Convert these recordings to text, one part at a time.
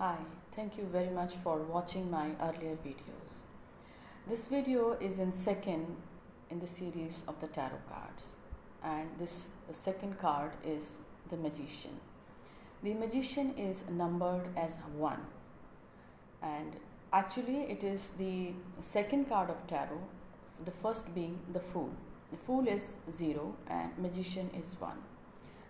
Hi, thank you very much for watching my earlier videos. This video is in second in the series of the tarot cards, and the second card is the Magician. The Magician is numbered as 1, and actually it is the second card of tarot, the first being the Fool. The Fool is 0 and Magician is 1.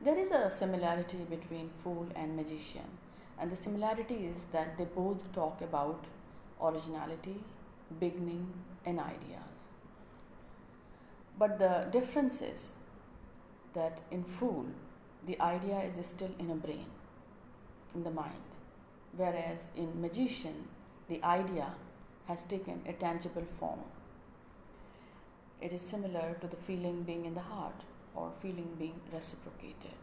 There is a similarity between Fool and Magician, and the similarity is that they both talk about originality, beginning, and ideas. But the difference is that in Fool, the idea is still in a brain, in the mind, whereas in Magician, the idea has taken a tangible form. It is similar to the feeling being in the heart, or feeling being reciprocated,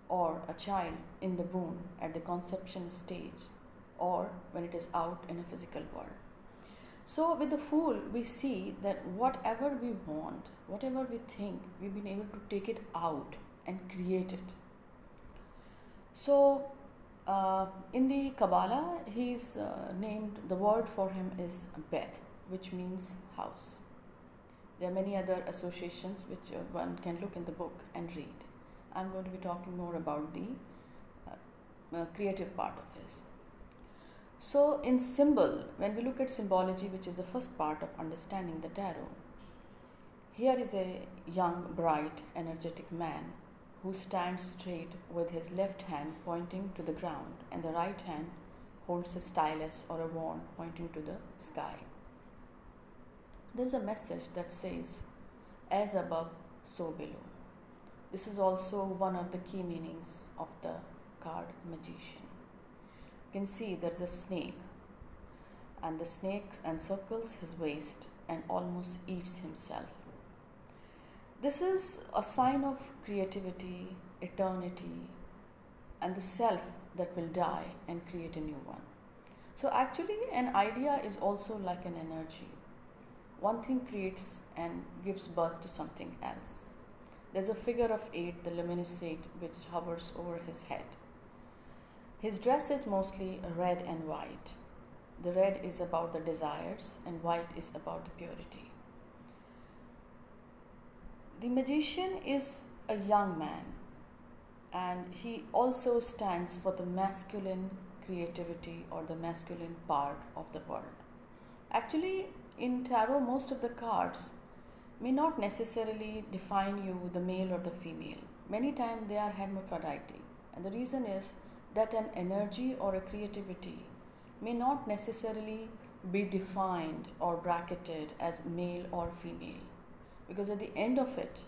or a child in the womb at the conception stage, or when it is out in a physical world. So with the Fool, we see that whatever we want, whatever we think, we've been able to take it out and create it. So in the Kabbalah, he's named, the word for him is Beth, which means house. There are many other associations which one can look in the book and read. I'm going to be talking more about the creative part of his. So in symbol, when we look at symbology, which is the first part of understanding the tarot, here is a young, bright, energetic man who stands straight with his left hand pointing to the ground and the right hand holds a stylus or a wand pointing to the sky. There's a message that says, as above, so below. This is also one of the key meanings of the card Magician. You can see there's a snake, and the snake encircles his waist and almost eats himself. This is a sign of creativity, eternity, and the self that will die and create a new one. So actually an idea is also like an energy. One thing creates and gives birth to something else. There's a figure of 8, the luminous 8, which hovers over his head. His dress is mostly red and white. The red is about the desires and white is about the purity. The Magician is a young man, and he also stands for the masculine creativity or the masculine part of the world. Actually, in tarot, most of the cards may not necessarily define you the male or the female. Many times they are hermaphrodite, and the reason is that an energy or a creativity may not necessarily be defined or bracketed as male or female, because at the end of it,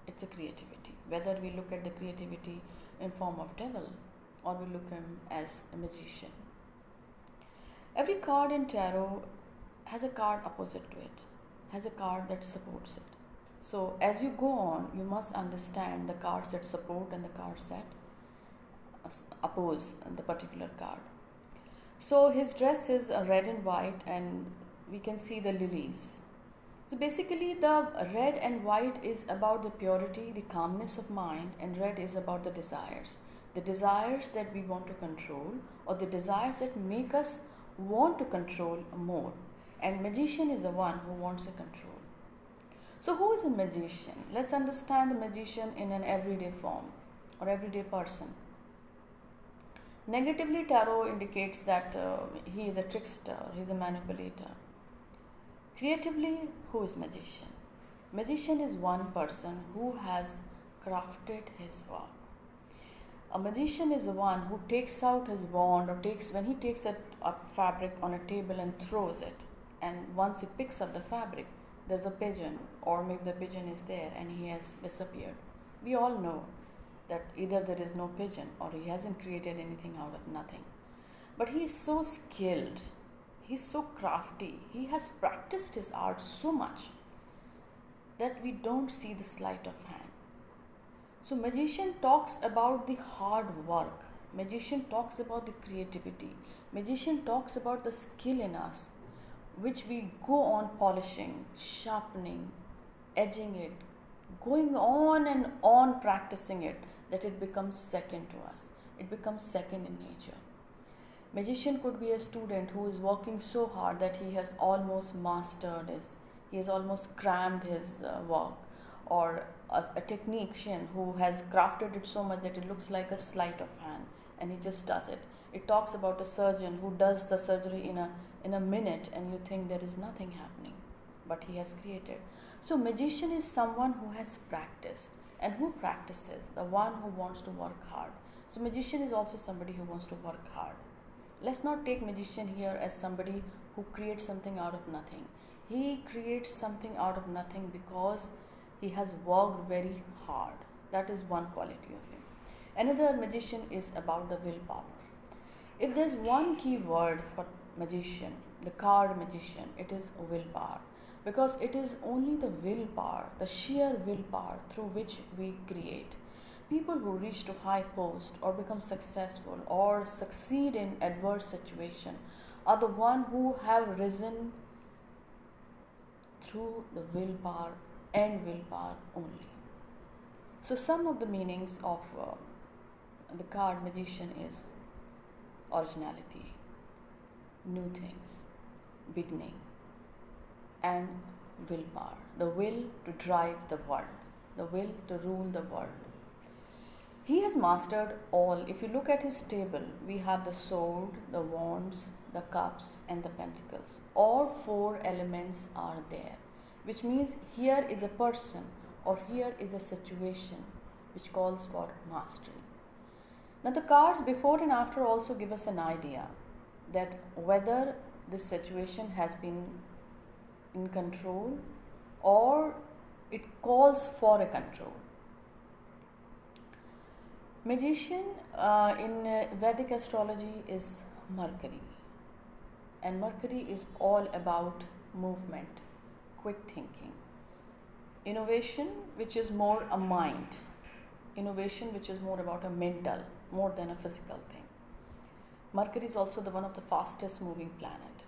it's a creativity. Whether we look at the creativity in form of devil or we look at him as a magician. Every card in tarot has a card opposite to it, has a card that supports it. So as you go on, you must understand the cards that support and the cards that oppose the particular card. So his dress is red and white, and we can see the lilies. So basically the red and white is about the purity, the calmness of mind, and red is about the desires. The desires that we want to control, or the desires that make us want to control more. And Magician is the one who wants a control. So who is a magician? Let's understand the magician in an everyday form or everyday person. Negatively, tarot indicates that he is a trickster, he is a manipulator. Creatively, who is magician? Magician is one person who has crafted his work. A magician is the one who takes out his wand, or when he takes a fabric on a table and throws it, and once he picks up the fabric, there's a pigeon, or maybe the pigeon is there and he has disappeared. We all know that either there is no pigeon or he hasn't created anything out of nothing. But he is so skilled, he's so crafty, he has practiced his art so much that we don't see the sleight of hand. So Magician talks about the hard work. Magician talks about the creativity. Magician talks about the skill in us, which we go on polishing, sharpening, edging it, going on and on practicing it, that it becomes second to us. It becomes second in nature. Magician could be a student who is working so hard that he has almost mastered he has almost crammed his work, or a technician who has crafted it so much that it looks like a sleight of hand and he just does it. It talks about a surgeon who does the surgery in a minute and you think there is nothing happening, but he has created. So magician is someone who has practiced, and who practices, the one who wants to work hard. So magician is also somebody who wants to work hard. Let's not take magician here as somebody who creates something out of nothing. He creates something out of nothing because he has worked very hard. That is one quality of him. Another magician is about the willpower. If there's one key word for magician, the card magician, it is willpower. Because it is only the willpower, the sheer willpower through which we create. People who reach to high post or become successful or succeed in adverse situation are the one who have risen through the willpower and willpower only. So some of the meanings of the card magician is originality, new things, beginning, and willpower. The will to drive the world, the will to rule the world. He has mastered all. If you look at his table, we have the sword, the wands, the cups, and the pentacles. All four elements are there, which means here is a person or here is a situation which calls for mastery. Now the cards before and after also give us an idea that whether this situation has been in control or it calls for a control. Magician in Vedic astrology is Mercury, and Mercury is all about movement, quick thinking, innovation, which is more a mind, innovation which is more about a mental more than a physical thing. Mercury is also the one of the fastest moving planet.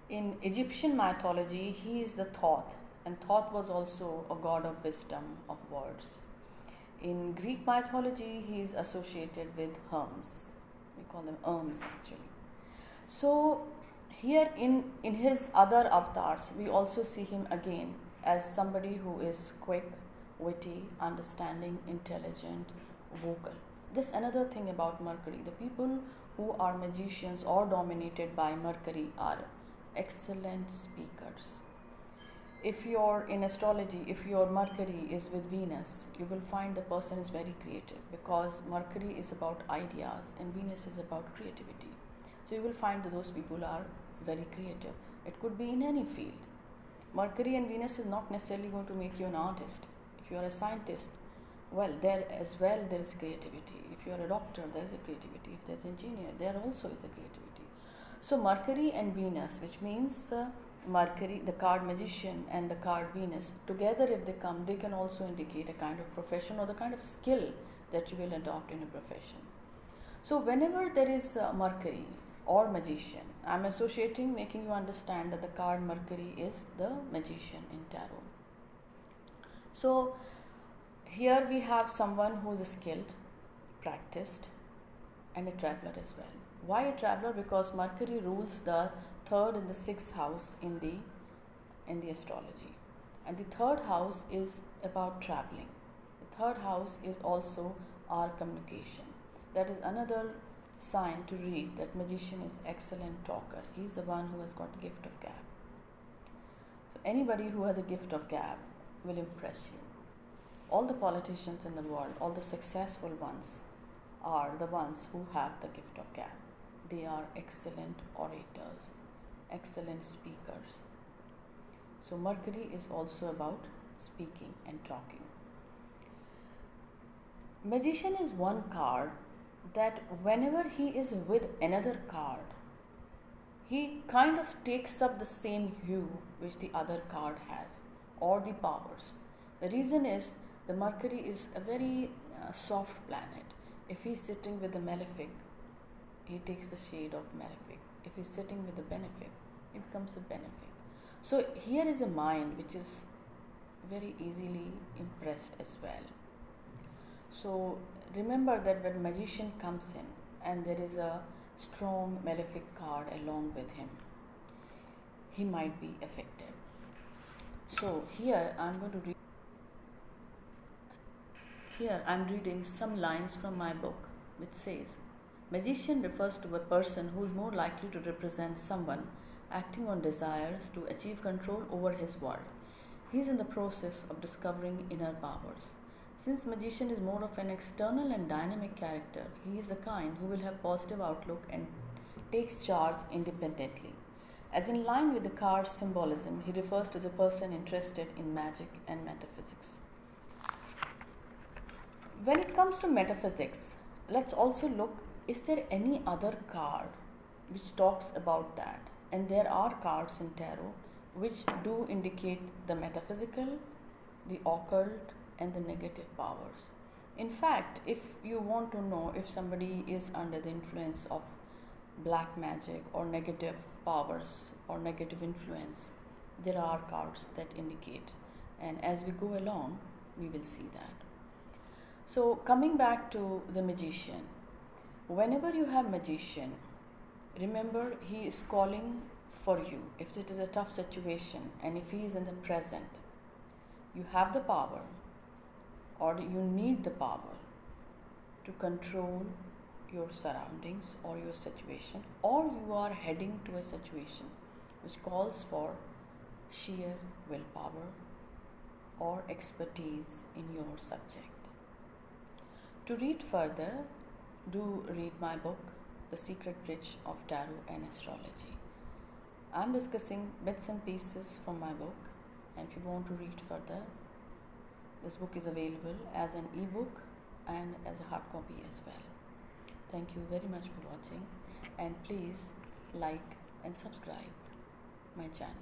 In Egyptian mythology, he is the Thoth, and Thoth was also a god of wisdom, of words. In Greek mythology, he is associated with Hermes. We call them Hermes actually. So here in his other avatars, we also see him again as somebody who is quick, witty, understanding, intelligent, vocal. This another thing about Mercury. The people who are magicians or dominated by Mercury are excellent speakers. If you're in astrology, if your Mercury is with Venus, you will find the person is very creative, because Mercury is about ideas and Venus is about creativity. So you will find that those people are very creative. It could be in any field. Mercury and Venus is not necessarily going to make you an artist. If you are a scientist, well, there as well there is creativity. If you are a doctor, there is a creativity. If there is an engineer, there also is a creativity. So Mercury and Venus, which means Mercury, the card magician, and the card Venus, together if they come, they can also indicate a kind of profession or the kind of skill that you will adopt in a profession. So whenever there is Mercury or magician, I am associating, making you understand that the card Mercury is the magician in tarot. So here we have someone who is skilled, practiced, and a traveler as well. Why a traveler? Because Mercury rules the third and the sixth house in the astrology, and the third house is about traveling. The third house is also our communication. That is another sign to read that magician is excellent talker. He is the one who has got the gift of gab. So anybody who has a gift of gab will impress you. All the politicians in the world, all the successful ones, are the ones who have the gift of gab. They are excellent orators, excellent speakers. So Mercury is also about speaking and talking. Magician is one card that whenever he is with another card, he kind of takes up the same hue which the other card has, or the powers. The reason is the Mercury is a very soft planet. If he is sitting with the malefic, he takes the shade of malefic. If he is sitting with the benefic, it becomes a benefic. So here is a mind which is very easily impressed as well. So remember that when magician comes in and there is a strong malefic card along with him, he might be affected. So here I'm reading some lines from my book which says, magician refers to a person who is more likely to represent someone acting on desires to achieve control over his world. He is in the process of discovering inner powers. Since magician is more of an external and dynamic character, he is the kind who will have positive outlook and takes charge independently. As in line with the card's symbolism, he refers to the person interested in magic and metaphysics. When it comes to metaphysics, let's also look, is there any other card which talks about that? And there are cards in tarot which do indicate the metaphysical, the occult, and the negative powers. In fact, if you want to know if somebody is under the influence of black magic or negative powers or negative influence, there are cards that indicate, and as we go along, we will see that. So coming back to the magician, whenever you have magician, remember he is calling for you. If it is a tough situation and if he is in the present, you have the power or you need the power to control your surroundings or your situation, or you are heading to a situation which calls for sheer willpower or expertise in your subject. To read further, do read my book, The Secret Bridge of Tarot and Astrology. I'm discussing bits and pieces from my book, and if you want to read further, this book is available as an ebook and as a hard copy as well. Thank you very much for watching, and please like and subscribe my channel.